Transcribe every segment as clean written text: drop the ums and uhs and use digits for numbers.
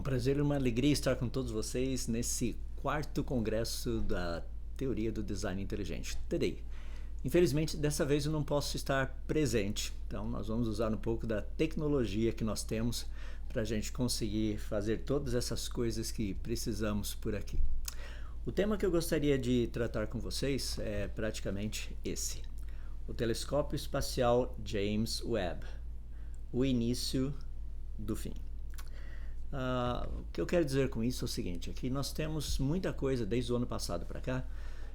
prazer e uma alegria estar com todos vocês nesse quarto congresso da Teoria do Design Inteligente, TDI. Infelizmente, dessa vez eu não posso estar presente, então nós vamos usar um pouco da tecnologia que nós temos para a gente conseguir fazer todas essas coisas que precisamos por aqui. O tema que eu gostaria de tratar com vocês é praticamente esse: o telescópio espacial James Webb, o início do fim. O que eu quero dizer com isso é o seguinte: é que nós temos muita coisa desde o ano passado para cá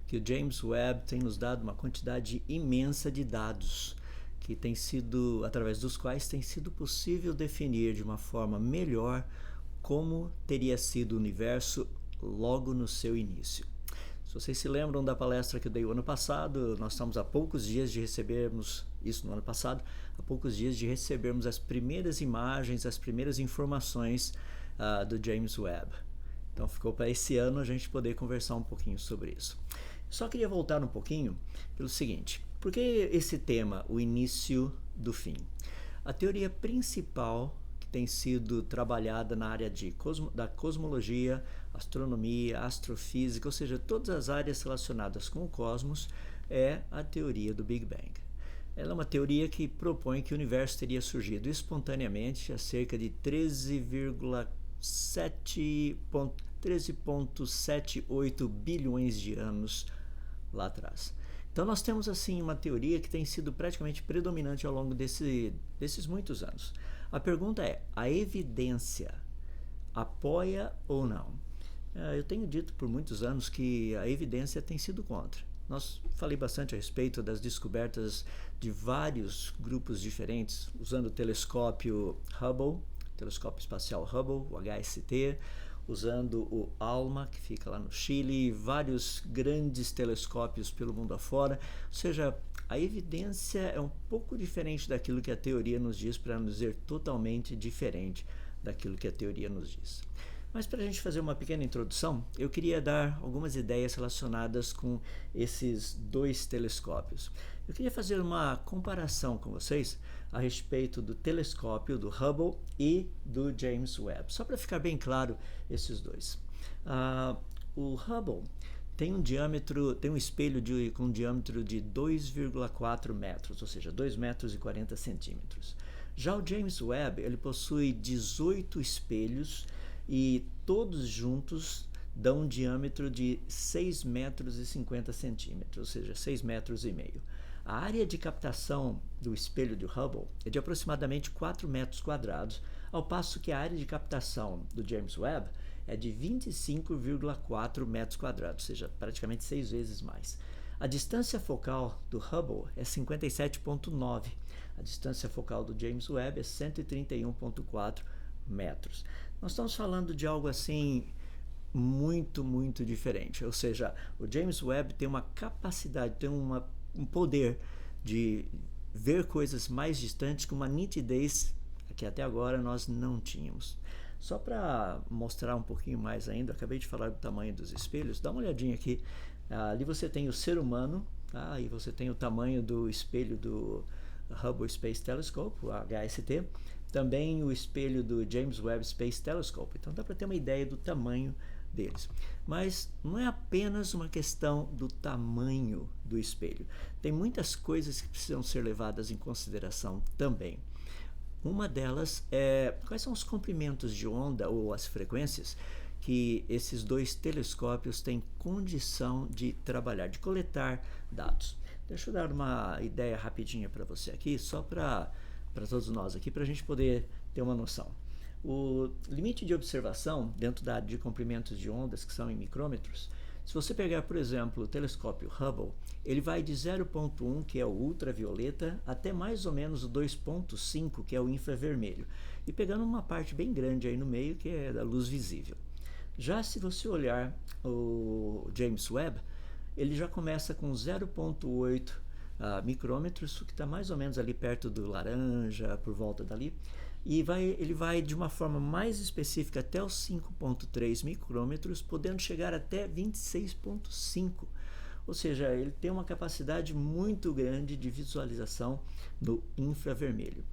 que o James Webb tem nos dado uma quantidade imensa de dados que tem sido, através dos quais tem sido possível definir de uma forma melhor como teria sido o universo logo no seu início. Se vocês se lembram da palestra que eu dei o ano passado, nós estamos a poucos dias de recebermos, isso no ano passado, a poucos dias de recebermos as primeiras imagens, as primeiras informações do James Webb. Então ficou para esse ano a gente poder conversar um pouquinho sobre isso. Só queria voltar um pouquinho pelo seguinte: por que esse tema, o início do fim? A teoria principal que tem sido trabalhada na área da cosmologia, astronomia, astrofísica, ou seja, todas as áreas relacionadas com o cosmos, é a teoria do Big Bang. Ela é uma teoria que propõe que o universo teria surgido espontaneamente há cerca de 13,78 bilhões de anos lá atrás. Então nós temos assim uma teoria que tem sido praticamente predominante ao longo desses muitos anos. A pergunta é: a evidência apoia ou não? Eu tenho dito por muitos anos que a evidência tem sido contra. Falei bastante a respeito das descobertas de vários grupos diferentes, usando o telescópio Hubble, telescópio espacial Hubble, o HST, usando o ALMA, que fica lá no Chile, e vários grandes telescópios pelo mundo afora. Ou seja, a evidência é um pouco diferente daquilo que a teoria nos diz, para não dizer totalmente diferente daquilo que a teoria nos diz. Mas para a gente fazer uma pequena introdução, eu queria dar algumas ideias relacionadas com esses dois telescópios. Eu queria fazer uma comparação com vocês a respeito do telescópio do Hubble e do James Webb, só para ficar bem claro esses dois. O Hubble tem um espelho com um diâmetro de 2,4 metros, ou seja, 2 metros e 40 centímetros. Já o James Webb, ele possui 18 espelhos e todos juntos dão um diâmetro de 6 metros e 50 centímetros, ou seja, 6 metros e meio. A área de captação do espelho de Hubble é de aproximadamente 4 metros quadrados, ao passo que a área de captação do James Webb é de 25,4 metros quadrados, ou seja, praticamente 6 vezes mais. A distância focal do Hubble é 57,9. A distância focal do James Webb é 131,4 metros. Nós estamos falando de algo assim muito, muito diferente. Ou seja, o James Webb tem uma capacidade, tem um poder de ver coisas mais distantes com uma nitidez que até agora nós não tínhamos. Só para mostrar um pouquinho mais ainda, acabei de falar do tamanho dos espelhos, dá uma olhadinha aqui. Ali você tem o ser humano, e você tem o tamanho do espelho do Hubble Space Telescope, o HST, também o espelho do James Webb Space Telescope. Então dá para ter uma ideia do tamanho deles. Mas não é apenas uma questão do tamanho do espelho. Tem muitas coisas que precisam ser levadas em consideração também. Uma delas é quais são os comprimentos de onda ou as frequências que esses dois telescópios têm condição de trabalhar, de coletar dados. Deixa eu dar uma ideia rapidinha para você aqui, só para todos nós aqui, para a gente poder ter uma noção. O limite de observação dentro da área de comprimentos de ondas, que são em micrômetros, se você pegar, por exemplo, o telescópio Hubble, ele vai de 0,1, que é o ultravioleta, até mais ou menos o 2,5, que é o infravermelho, e pegando uma parte bem grande aí no meio, que é da luz visível. Já se você olhar o James Webb, ele já começa com 0,8 micrômetros, que está mais ou menos ali perto do laranja, por volta dali, e ele vai de uma forma mais específica até os 5,3 micrômetros, podendo chegar até 26,5. Ou seja, ele tem uma capacidade muito grande de visualização no infravermelho.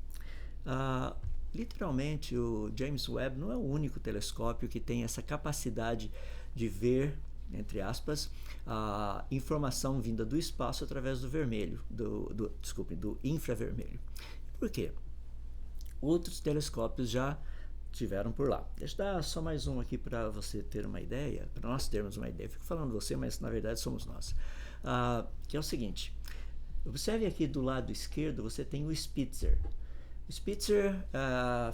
literalmente o James Webb não é o único telescópio que tem essa capacidade de ver, entre aspas, a informação vinda do espaço através do vermelho, do infravermelho. Por quê? Outros telescópios já tiveram por lá. Deixa eu dar só mais um aqui para você ter uma ideia, para nós termos uma ideia. Fico falando você, mas na verdade somos nós. Que é o seguinte, observe aqui do lado esquerdo, você tem o Spitzer. O Spitzer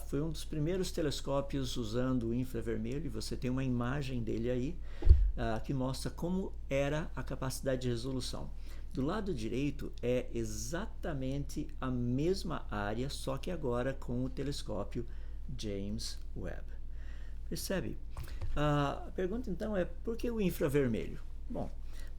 foi um dos primeiros telescópios usando o infravermelho, e você tem uma imagem dele aí, que mostra como era a capacidade de resolução. Do lado direito é exatamente a mesma área, só que agora com o telescópio James Webb. Percebe? A pergunta então é, por que o infravermelho? Bom,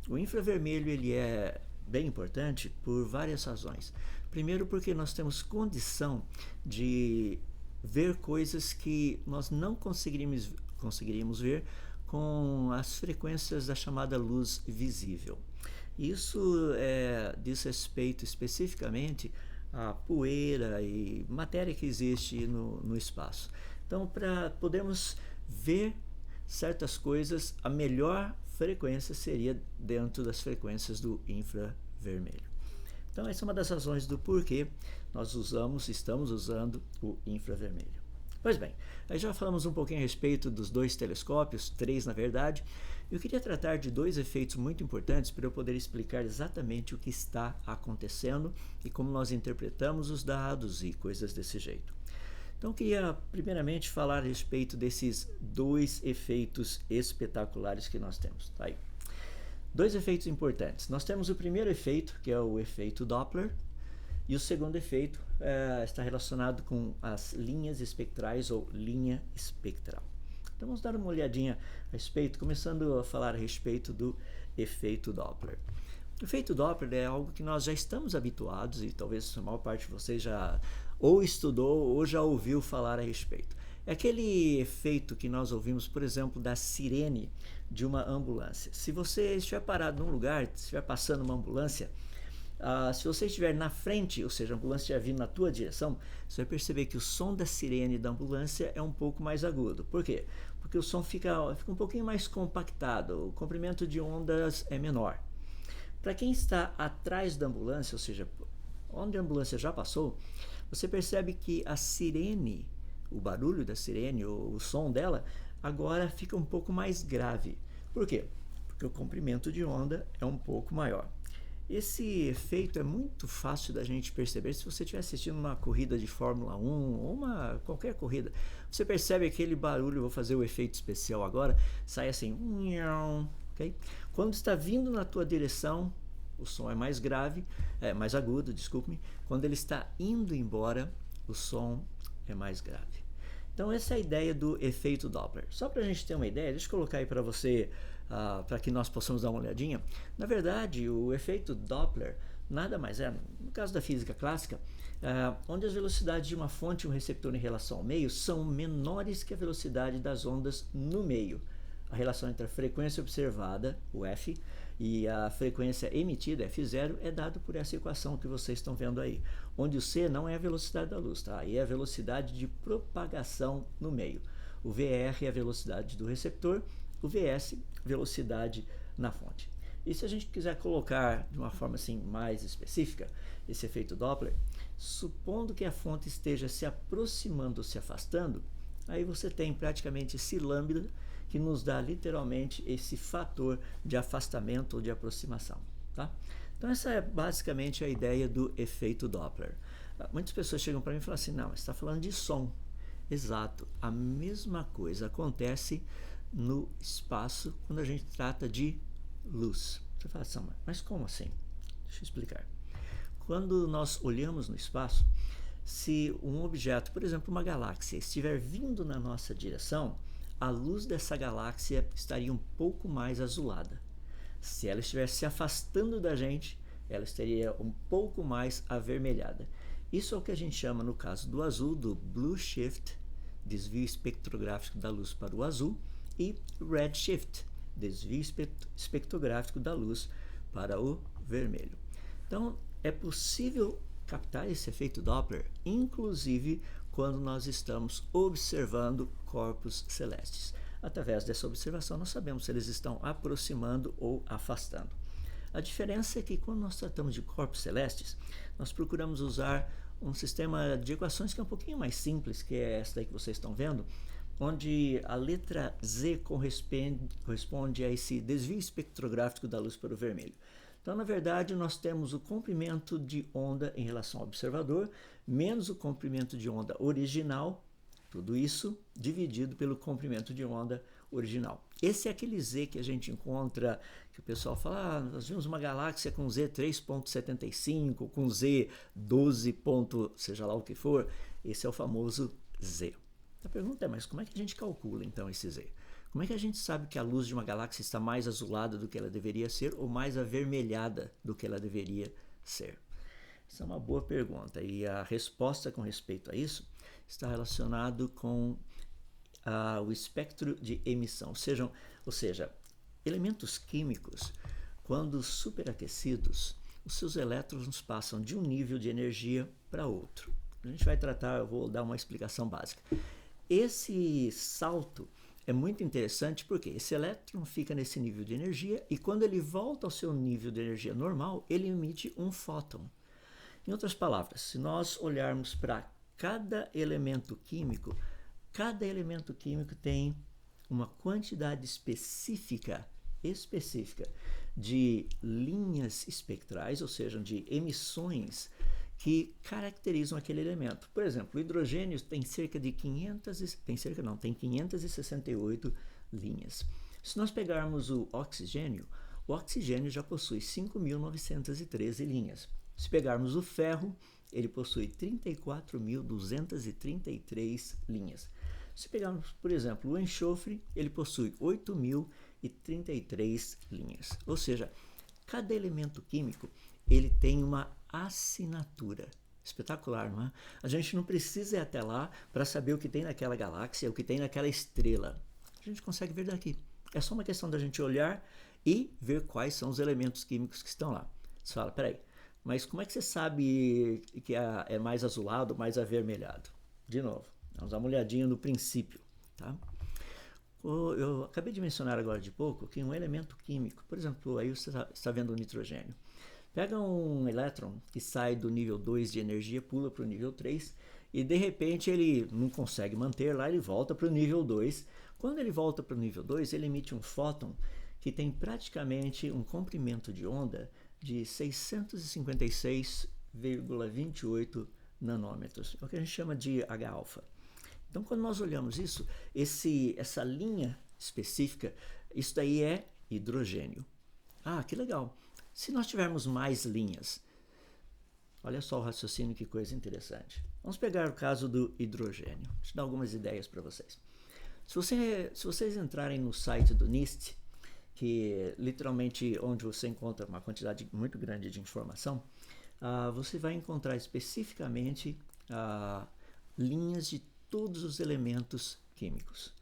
o infravermelho ele é bem importante por várias razões. Primeiro, porque nós temos condição de ver coisas que nós não conseguiríamos ver com as frequências da chamada luz visível. Isso diz respeito especificamente à poeira e matéria que existe no espaço. Então, para podermos ver certas coisas, a melhor frequência seria dentro das frequências do infravermelho. Então, essa é uma das razões do porquê nós estamos usando o infravermelho. Pois bem, aí já falamos um pouquinho a respeito dos dois telescópios, 3 na verdade. Eu queria tratar de 2 efeitos muito importantes para eu poder explicar exatamente o que está acontecendo e como nós interpretamos os dados e coisas desse jeito. Então, eu queria primeiramente falar a respeito desses 2 efeitos espetaculares que nós temos. Tá aí. 2 efeitos importantes. Nós temos o primeiro efeito, que é o efeito Doppler, e o segundo efeito está relacionado com as linhas espectrais ou linha espectral. Então vamos dar uma olhadinha a respeito, começando a falar a respeito do efeito Doppler. O efeito Doppler é algo que nós já estamos habituados e talvez a maior parte de vocês já ou estudou ou já ouviu falar a respeito. É aquele efeito que nós ouvimos, por exemplo, da sirene de uma ambulância. Se você estiver parado num lugar, estiver passando uma ambulância, se você estiver na frente, ou seja, a ambulância estiver vindo na tua direção, você vai perceber que o som da sirene da ambulância é um pouco mais agudo. Por quê? Porque o som fica um pouquinho mais compactado, o comprimento de ondas é menor. Para quem está atrás da ambulância, ou seja, onde a ambulância já passou, você percebe que a sirene, o barulho da sirene, o som dela, agora fica um pouco mais grave. Por quê? Porque o comprimento de onda é um pouco maior. Esse efeito é muito fácil da gente perceber se você estiver assistindo uma corrida de Fórmula 1 ou qualquer corrida. Você percebe aquele barulho, vou fazer o efeito especial agora, sai assim, okay? Quando está vindo na tua direção, o som é mais grave, mais agudo, desculpe-me. Quando ele está indo embora, o som é mais grave. Então essa é a ideia do efeito Doppler. Só para a gente ter uma ideia, deixa eu colocar aí para você, para que nós possamos dar uma olhadinha. Na verdade, o efeito Doppler nada mais é, no caso da física clássica, onde as velocidades de uma fonte e um receptor em relação ao meio são menores que a velocidade das ondas no meio. A relação entre a frequência observada, o F, e a frequência emitida, F0, é dado por essa equação que vocês estão vendo aí, onde o C não é a velocidade da luz, tá? Aí é a velocidade de propagação no meio. O VR é a velocidade do receptor, o VS, velocidade na fonte. E se a gente quiser colocar de uma forma assim mais específica, esse efeito Doppler, supondo que a fonte esteja se aproximando ou se afastando, aí você tem praticamente esse lambda que nos dá literalmente esse fator de afastamento ou de aproximação. Tá? Então essa é basicamente a ideia do efeito Doppler. Muitas pessoas chegam para mim e falam assim, não, você está falando de som. Exato, a mesma coisa acontece no espaço quando a gente trata de luz. Você fala assim, mas como assim? Deixa eu explicar. Quando nós olhamos no espaço, se um objeto, por exemplo, uma galáxia, estiver vindo na nossa direção, a luz dessa galáxia estaria um pouco mais azulada. Se ela estivesse se afastando da gente, ela estaria um pouco mais avermelhada. Isso é o que a gente chama, no caso do azul, do blue shift, desvio espectrográfico da luz para o azul, e red shift, desvio espectrográfico da luz para o vermelho. Então, é possível captar esse efeito Doppler, inclusive quando nós estamos observando corpos celestes. Através dessa observação, nós sabemos se eles estão aproximando ou afastando. A diferença é que quando nós tratamos de corpos celestes, nós procuramos usar um sistema de equações que é um pouquinho mais simples, que é essa daí que vocês estão vendo, onde a letra Z corresponde a esse desvio espectrográfico da luz para o vermelho. Então, na verdade, nós temos o comprimento de onda em relação ao observador, menos o comprimento de onda original, tudo isso dividido pelo comprimento de onda original. Esse é aquele Z que a gente encontra, que o pessoal fala, nós vimos uma galáxia com Z 3.75, com Z 12. Seja lá o que for, esse é o famoso Z. A pergunta é, mas como é que a gente calcula então esse Z? Como é que a gente sabe que a luz de uma galáxia está mais azulada do que ela deveria ser ou mais avermelhada do que ela deveria ser? Essa é uma boa pergunta e a resposta com respeito a isso está relacionado com o espectro de emissão, ou seja, elementos químicos, quando superaquecidos, os seus elétrons passam de um nível de energia para outro. A gente vai tratar, eu vou dar uma explicação básica. Esse salto é muito interessante porque esse elétron fica nesse nível de energia e quando ele volta ao seu nível de energia normal, ele emite um fóton. Em outras palavras, se nós olharmos para cada elemento químico tem uma quantidade específica de linhas espectrais, ou seja, de emissões que caracterizam aquele elemento. Por exemplo, o hidrogênio tem tem 568 linhas. Se nós pegarmos o oxigênio já possui 5.913 linhas. Se pegarmos o ferro, ele possui 34.233 linhas. Se pegarmos, por exemplo, o enxofre, ele possui 8.033 linhas. Ou seja, cada elemento químico ele tem uma assinatura. Espetacular, não é? A gente não precisa ir até lá para saber o que tem naquela galáxia, o que tem naquela estrela. A gente consegue ver daqui. É só uma questão da gente olhar e ver quais são os elementos químicos que estão lá. Você fala, peraí, mas como é que você sabe que é mais azulado, mais avermelhado? De novo, vamos dar uma olhadinha no princípio, tá? Eu acabei de mencionar agora de pouco que um elemento químico, por exemplo, aí você está vendo o nitrogênio. Pega um elétron que sai do nível 2 de energia, pula para o nível 3 e de repente ele não consegue manter lá, ele volta para o nível 2. Quando ele volta para o nível 2, ele emite um fóton que tem praticamente um comprimento de onda de 656,28 nanômetros, é o que a gente chama de H-alfa. Então, quando nós olhamos isso, essa linha específica, isso daí é hidrogênio. Ah, que legal! Se nós tivermos mais linhas, olha só o raciocínio, que coisa interessante. Vamos pegar o caso do hidrogênio. Deixa eu dar algumas ideias para vocês. Se vocês entrarem no site do NIST, que literalmente onde você encontra uma quantidade muito grande de informação, você vai encontrar especificamente linhas de todos os elementos químicos.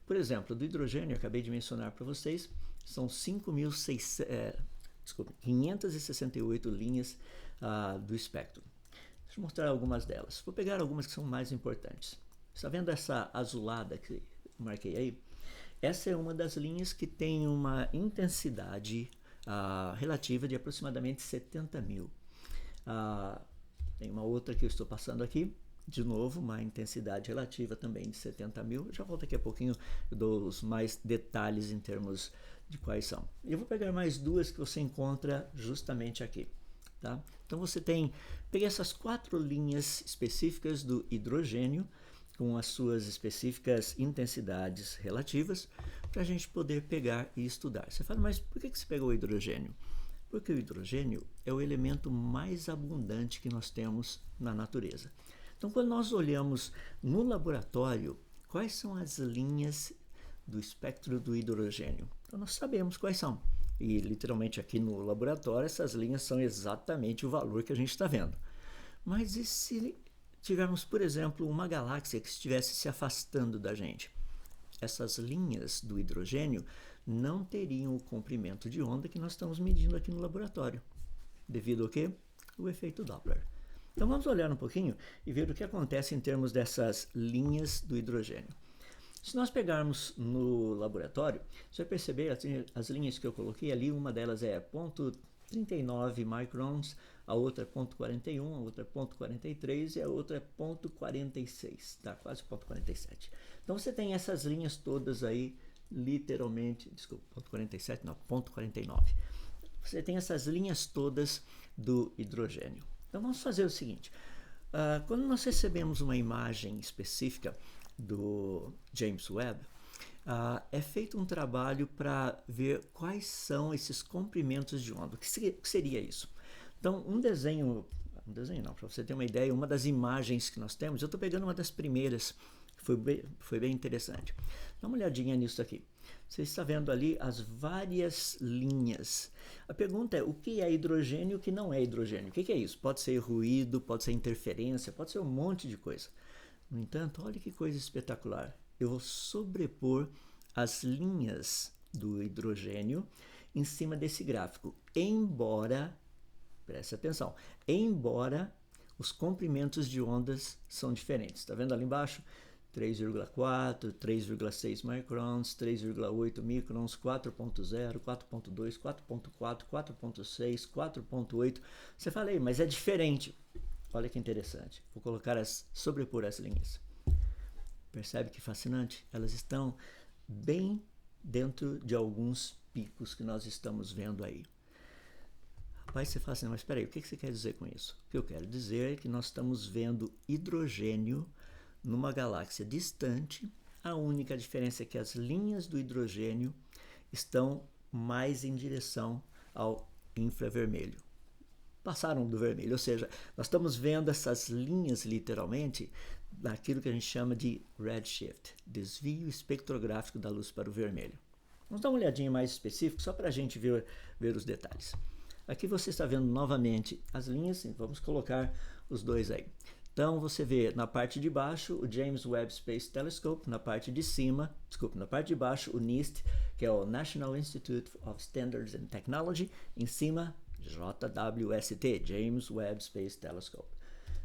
Por exemplo, do hidrogênio, eu acabei de mencionar para vocês, são 568 linhas do espectro. Deixa eu mostrar algumas delas. Vou pegar algumas que são mais importantes. Está vendo essa azulada que eu marquei aí? Essa é uma das linhas que tem uma intensidade relativa de aproximadamente 70.000. Tem uma outra que eu estou passando aqui, de novo, uma intensidade relativa também de 70.000. Já volto daqui a pouquinho, eu dou os mais detalhes em termos de quais são. Eu vou pegar mais duas que você encontra justamente aqui. Tá? Então peguei essas 4 linhas específicas do hidrogênio, com as suas específicas intensidades relativas, para a gente poder pegar e estudar. Você fala, mas por que você pegou o hidrogênio? Porque o hidrogênio é o elemento mais abundante que nós temos na natureza. Então, quando nós olhamos no laboratório, quais são as linhas do espectro do hidrogênio? Então, nós sabemos quais são. E, literalmente, aqui no laboratório, essas linhas são exatamente o valor que a gente está vendo. Mas e se tivermos, por exemplo, uma galáxia que estivesse se afastando da gente? Essas linhas do hidrogênio não teriam o comprimento de onda que nós estamos medindo aqui no laboratório. Devido ao quê? O efeito Doppler. Então vamos olhar um pouquinho e ver o que acontece em termos dessas linhas do hidrogênio. Se nós pegarmos no laboratório, você vai perceber as linhas que eu coloquei ali, uma delas é 0,39 microns, a outra é 0,41, a outra é 0,43 e a outra é 0,46, tá? Quase 0,47. Então você tem essas linhas todas aí, literalmente, desculpa, 0,47 não, 0,49. Você tem essas linhas todas do hidrogênio. Então vamos fazer o seguinte, quando nós recebemos uma imagem específica do James Webb, é feito um trabalho para ver quais são esses comprimentos de onda. O que seria isso? Então, um desenho não, para você ter uma ideia, uma das imagens que nós temos, eu estou pegando uma das primeiras, foi bem interessante. Dá uma olhadinha nisso aqui. Você está vendo ali as várias linhas. A pergunta é, o que é hidrogênio e o que não é hidrogênio? O que é isso? Pode ser ruído, pode ser interferência, pode ser um monte de coisa. No entanto, olha que coisa espetacular. Eu vou sobrepor as linhas do hidrogênio em cima desse gráfico, embora, preste atenção, embora os comprimentos de ondas são diferentes. Está vendo ali embaixo? 3,4, 3,6 microns, 3,8 microns, 4,0, 4,2, 4,4, 4,6, 4,8. Você fala aí, mas é diferente. Olha que interessante. Vou sobrepor as linhas. Percebe que fascinante? Elas estão bem dentro de alguns picos que nós estamos vendo aí. Rapaz, você fala assim, mas espera aí, o que você quer dizer com isso? O que eu quero dizer é que nós estamos vendo hidrogênio numa galáxia distante. A única diferença é que as linhas do hidrogênio estão mais em direção ao infravermelho. Passaram do vermelho, ou seja, nós estamos vendo essas linhas literalmente daquilo que a gente chama de redshift, desvio espectrográfico da luz para o vermelho. Vamos dar uma olhadinha mais específica só para a gente ver os detalhes. Aqui você está vendo novamente as linhas, vamos colocar os dois aí. Então você vê na parte de baixo o James Webb Space Telescope, na parte de baixo o NIST, que é o National Institute of Standards and Technology, em cima JWST, James Webb Space Telescope.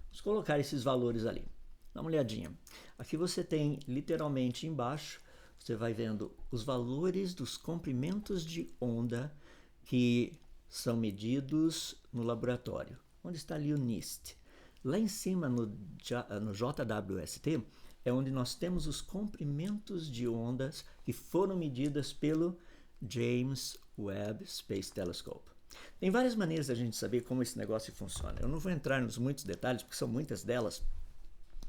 Vamos colocar esses valores ali. Dá uma olhadinha. Aqui você tem literalmente embaixo, você vai vendo os valores dos comprimentos de onda que são medidos no laboratório. Onde está ali o NIST? Lá em cima no JWST é onde nós temos os comprimentos de ondas que foram medidas pelo James Webb Space Telescope. Tem várias maneiras da gente saber como esse negócio funciona. Eu não vou entrar nos muitos detalhes, porque são muitas delas,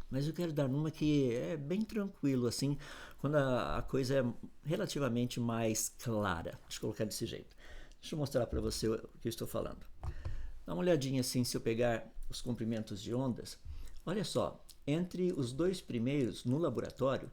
mas eu quero dar uma que é bem tranquilo, assim, quando a coisa é relativamente mais clara. Deixa eu colocar desse jeito. Deixa eu mostrar para você o que eu estou falando. Dá uma olhadinha assim, se eu pegar os comprimentos de ondas, olha só, entre os dois primeiros no laboratório,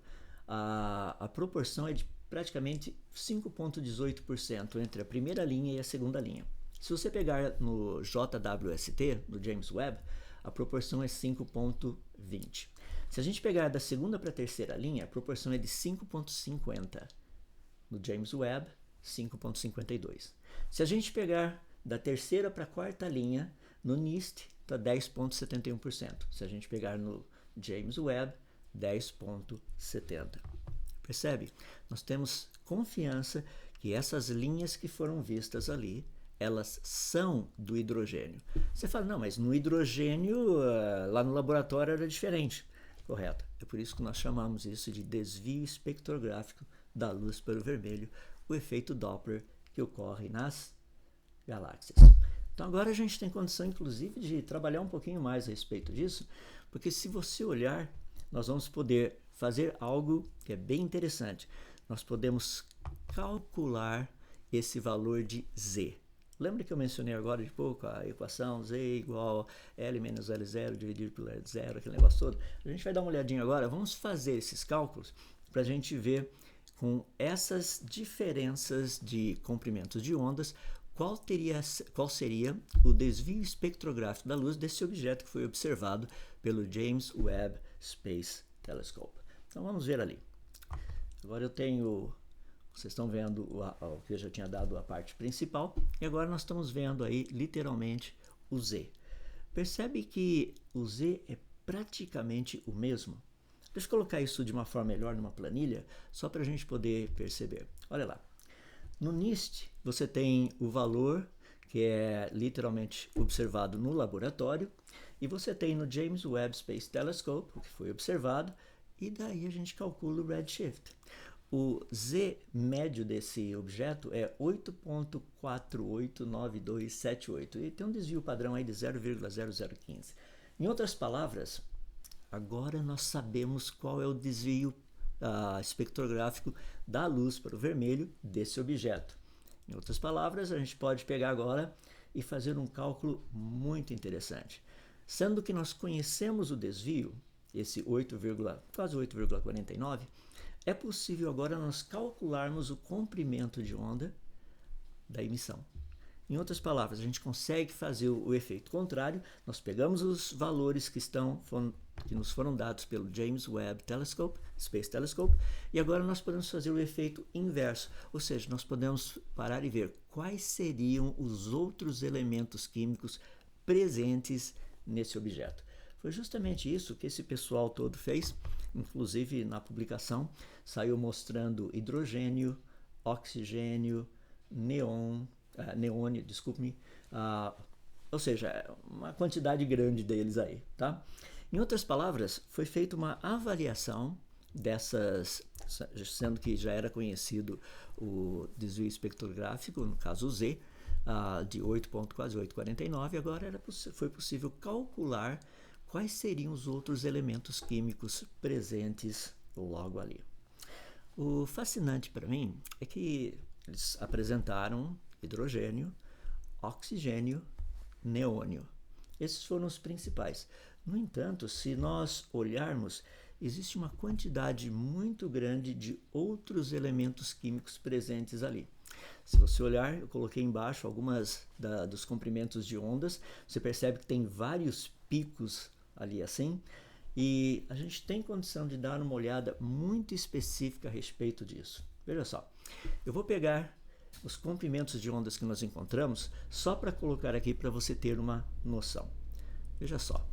a proporção é de praticamente 5,18% entre a primeira linha e a segunda linha. Se você pegar no JWST, no James Webb, a proporção é 5,20. Se a gente pegar da segunda para a terceira linha, a proporção é de 5,50. No James Webb, 5,52. Se a gente pegar da terceira para a quarta linha, no NIST, está 10,71%. Se a gente pegar no James Webb, 10,70%. Percebe? Nós temos confiança que essas linhas que foram vistas ali, elas são do hidrogênio. Você fala, não, mas no hidrogênio, lá no laboratório era diferente. Correto. É por isso que nós chamamos isso de desvio espectrográfico da luz para o vermelho, o efeito Doppler que ocorre nas galáxias. Então agora a gente tem condição, inclusive, de trabalhar um pouquinho mais a respeito disso, porque se você olhar, nós vamos poder fazer algo que é bem interessante. Nós podemos calcular esse valor de Z. Lembra que eu mencionei agora de pouco a equação Z igual L menos L0 dividido por L0, aquele negócio todo? A gente vai dar uma olhadinha agora, vamos fazer esses cálculos para a gente ver com essas diferenças de comprimentos de ondas, qual seria o desvio espectrográfico da luz desse objeto que foi observado pelo James Webb Space Telescope. Então vamos ver ali. Agora eu tenho, vocês estão vendo o que eu já tinha dado a parte principal, e agora nós estamos vendo aí literalmente o Z. Percebe que o Z é praticamente o mesmo? Deixa eu colocar isso de uma forma melhor numa planilha, só para a gente poder perceber. Olha lá. No NIST, você tem o valor que é literalmente observado no laboratório, e você tem no James Webb Space Telescope, o que foi observado, e daí a gente calcula o redshift. O Z médio desse objeto é 8.489278 e tem um desvio padrão aí de 0,0015. Em outras palavras, agora nós sabemos qual é o desvio espectrográfico da luz para o vermelho desse objeto. Em outras palavras, a gente pode pegar agora e fazer um cálculo muito interessante. Sendo que nós conhecemos o desvio, esse quase 8,49, é possível agora nós calcularmos o comprimento de onda da emissão. Em outras palavras, a gente consegue fazer o efeito contrário. Nós pegamos os valores que nos foram dados pelo James Webb Space Telescope, e agora nós podemos fazer o efeito inverso, ou seja, nós podemos parar e ver quais seriam os outros elementos químicos presentes nesse objeto. Foi justamente isso que esse pessoal todo fez, inclusive na publicação saiu mostrando hidrogênio, oxigênio, neônio, desculpe-me, ou seja, uma quantidade grande deles aí, tá? Em outras palavras, foi feita uma avaliação dessas, sendo que já era conhecido o desvio espectrográfico, no caso o Z, de 8.849, agora foi possível calcular quais seriam os outros elementos químicos presentes logo ali. O fascinante para mim é que eles apresentaram hidrogênio, oxigênio, neônio. Esses foram os principais. No entanto, se nós olharmos, existe uma quantidade muito grande de outros elementos químicos presentes ali. Se você olhar, eu coloquei embaixo algumas dos comprimentos de ondas, você percebe que tem vários picos ali assim, e a gente tem condição de dar uma olhada muito específica a respeito disso. Veja só, eu vou pegar os comprimentos de ondas que nós encontramos só para colocar aqui para você ter uma noção. Veja só,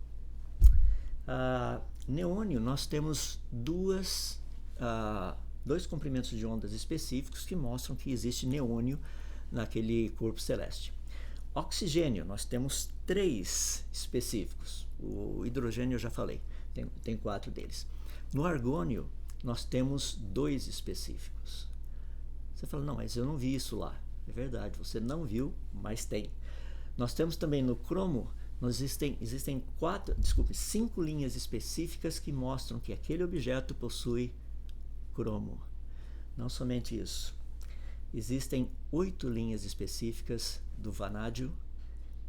neônio, nós temos dois comprimentos de ondas específicos que mostram que existe neônio naquele corpo celeste. Oxigênio, nós temos 3 específicos. O hidrogênio eu já falei, tem 4 deles. No argônio, nós temos 2 específicos. Você fala, não, mas eu não vi isso lá. É verdade, você não viu, mas tem. Nós temos também no cromo, existem 5 linhas específicas que mostram que aquele objeto possui cromo. Não somente isso. Existem 8 linhas específicas do vanádio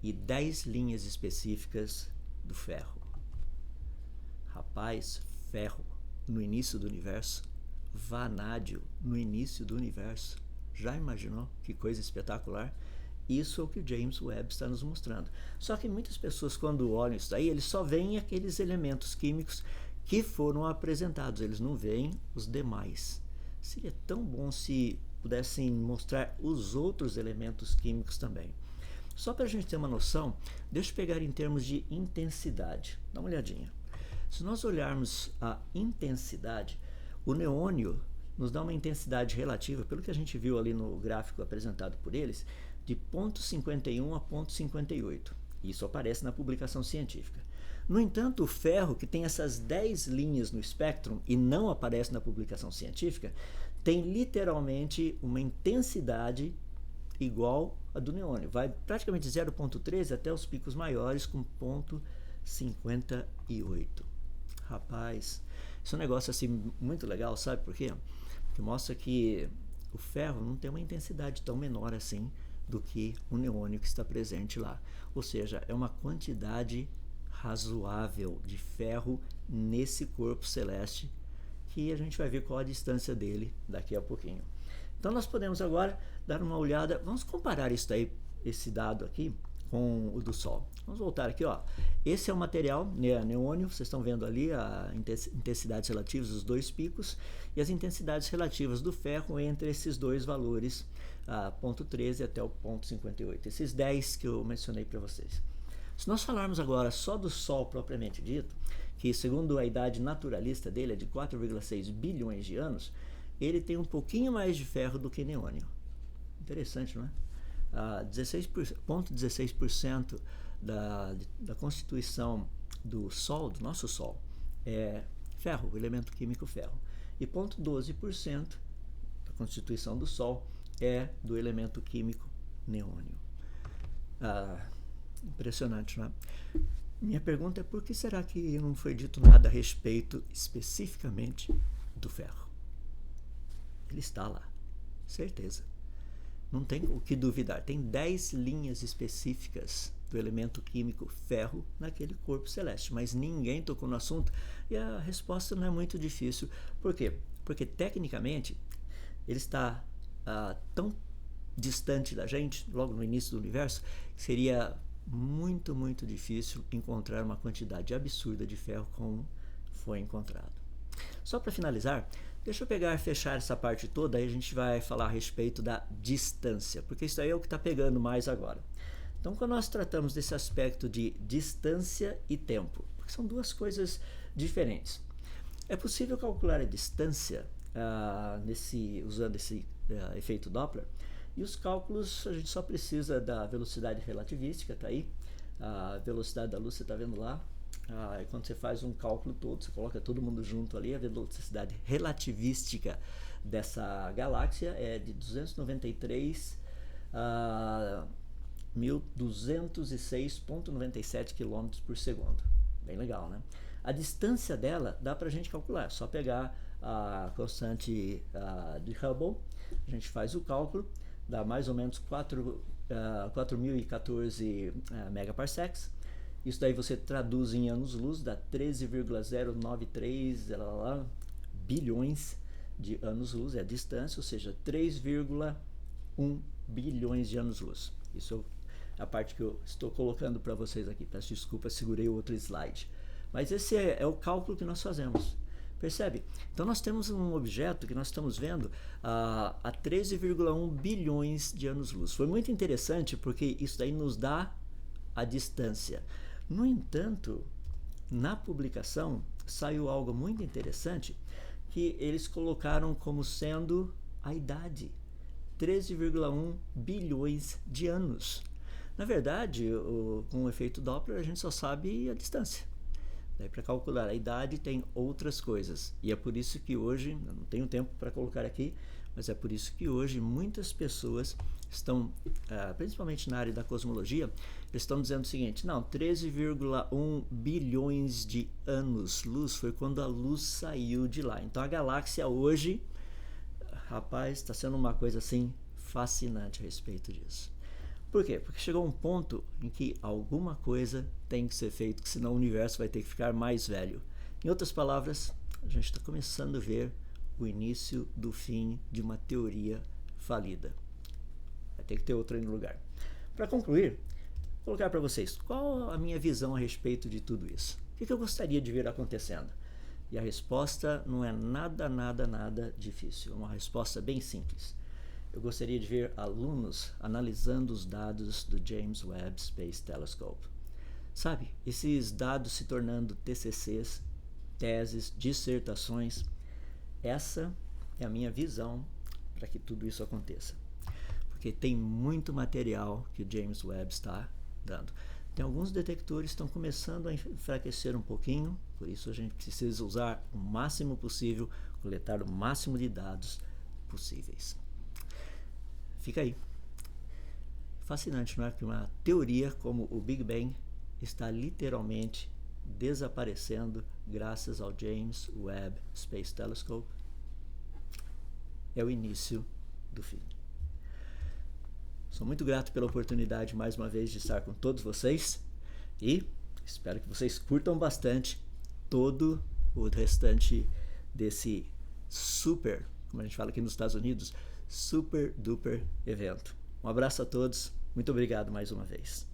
e 10 linhas específicas do ferro. Rapaz, ferro no início do universo, vanádio no início do universo. Já imaginou que coisa espetacular? Isso é o que o James Webb está nos mostrando. Só que muitas pessoas, quando olham isso daí, eles só veem aqueles elementos químicos que foram apresentados, eles não veem os demais. Seria tão bom se pudessem mostrar os outros elementos químicos também. Só para a gente ter uma noção, deixa eu pegar em termos de intensidade. Dá uma olhadinha. Se nós olharmos a intensidade, o neônio nos dá uma intensidade relativa, pelo que a gente viu ali no gráfico apresentado por eles, de 0,51 a 0,58. Isso aparece na publicação científica. No entanto, o ferro, que tem essas 10 linhas no espectro e não aparece na publicação científica, tem literalmente uma intensidade igual a do neônio. Vai praticamente 0,13 até os picos maiores com 0,58. Rapaz, isso é um negócio assim muito legal, sabe por quê? Porque mostra que o ferro não tem uma intensidade tão menor assim do que o neônio que está presente lá. Ou seja, é uma quantidade razoável de ferro nesse corpo celeste que a gente vai ver qual a distância dele daqui a pouquinho. Então nós podemos agora dar uma olhada, vamos comparar isso aí, esse dado aqui com o do Sol. Vamos voltar aqui, ó. Esse é o material neônio, vocês estão vendo ali as intensidades relativas dos 2 picos e as intensidades relativas do ferro entre esses 2 valores, 0,13 até o 0,58, esses 10 que eu mencionei para vocês. Se nós falarmos agora só do Sol propriamente dito, que segundo a idade naturalista dele é de 4,6 bilhões de anos, ele tem um pouquinho mais de ferro do que neônio. Interessante, não é? 16% da constituição do Sol, do nosso Sol, é ferro, o elemento químico ferro. E 0,12% da constituição do Sol é do elemento químico neônio. Impressionante, não é? Minha pergunta é por que será que não foi dito nada a respeito especificamente do ferro? Ele está lá, certeza. Não tem o que duvidar. Tem 10 linhas específicas do elemento químico ferro naquele corpo celeste, mas ninguém tocou no assunto e a resposta não é muito difícil. Por quê? Porque tecnicamente ele está tão distante da gente, logo no início do universo, que seria muito, muito difícil encontrar uma quantidade absurda de ferro como foi encontrado. Só para finalizar, deixa eu pegar e fechar essa parte toda, aí a gente vai falar a respeito da distância, porque isso aí é o que está pegando mais agora. Então, quando nós tratamos desse aspecto de distância e tempo, porque são duas coisas diferentes, é possível calcular a distância usando esse efeito Doppler, e os cálculos a gente só precisa da velocidade relativística, tá aí, a velocidade da luz você está vendo lá. E quando você faz um cálculo todo, você coloca todo mundo junto ali, a velocidade relativística dessa galáxia é de 293.206,97 km por segundo. Bem legal, né? A distância dela dá para a gente calcular, é só pegar a constante de Hubble, a gente faz o cálculo, dá mais ou menos 4.014 megaparsecs. Isso daí você traduz em anos-luz, dá 13,093 bilhões de anos-luz, é a distância, ou seja, 3,1 bilhões de anos-luz. Isso é a parte que eu estou colocando para vocês aqui. Peço desculpa, segurei o outro slide. Mas esse é o cálculo que nós fazemos. Percebe? Então nós temos um objeto que nós estamos vendo a 13,1 bilhões de anos-luz. Foi muito interessante porque isso daí nos dá a distância. No entanto, na publicação saiu algo muito interessante que eles colocaram como sendo a idade, 13,1 bilhões de anos. Na verdade, com o efeito Doppler a gente só sabe a distância. Daí para calcular a idade tem outras coisas, e é por isso que hoje, eu não tenho tempo para colocar aqui, mas é por isso que hoje muitas pessoas estão, principalmente na área da cosmologia, eles estão dizendo o seguinte: não, 13,1 bilhões de anos-luz foi quando a luz saiu de lá. Então a galáxia hoje, rapaz, está sendo uma coisa assim fascinante a respeito disso. Por quê? Porque chegou um ponto em que alguma coisa tem que ser feita, que senão o universo vai ter que ficar mais velho. Em outras palavras, a gente está começando a ver o início do fim de uma teoria falida. Vai ter que ter outra no lugar. Para concluir, vou colocar para vocês qual a minha visão a respeito de tudo isso. O que eu gostaria de ver acontecendo? E a resposta não é nada difícil. É uma resposta bem simples. Eu gostaria de ver alunos analisando os dados do James Webb Space Telescope. Sabe, esses dados se tornando TCCs, teses, dissertações. Essa é a minha visão para que tudo isso aconteça. Porque tem muito material que o James Webb está dando. Tem alguns detectores que estão começando a enfraquecer um pouquinho, por isso a gente precisa usar o máximo possível, coletar o máximo de dados possíveis. Fica aí. Fascinante, não é? Que uma teoria como o Big Bang está literalmente desaparecendo graças ao James Webb Space Telescope. É o início do fim. Sou muito grato pela oportunidade mais uma vez de estar com todos vocês e espero que vocês curtam bastante todo o restante desse super, como a gente fala aqui nos Estados Unidos, super duper evento. Um abraço a todos, muito obrigado mais uma vez.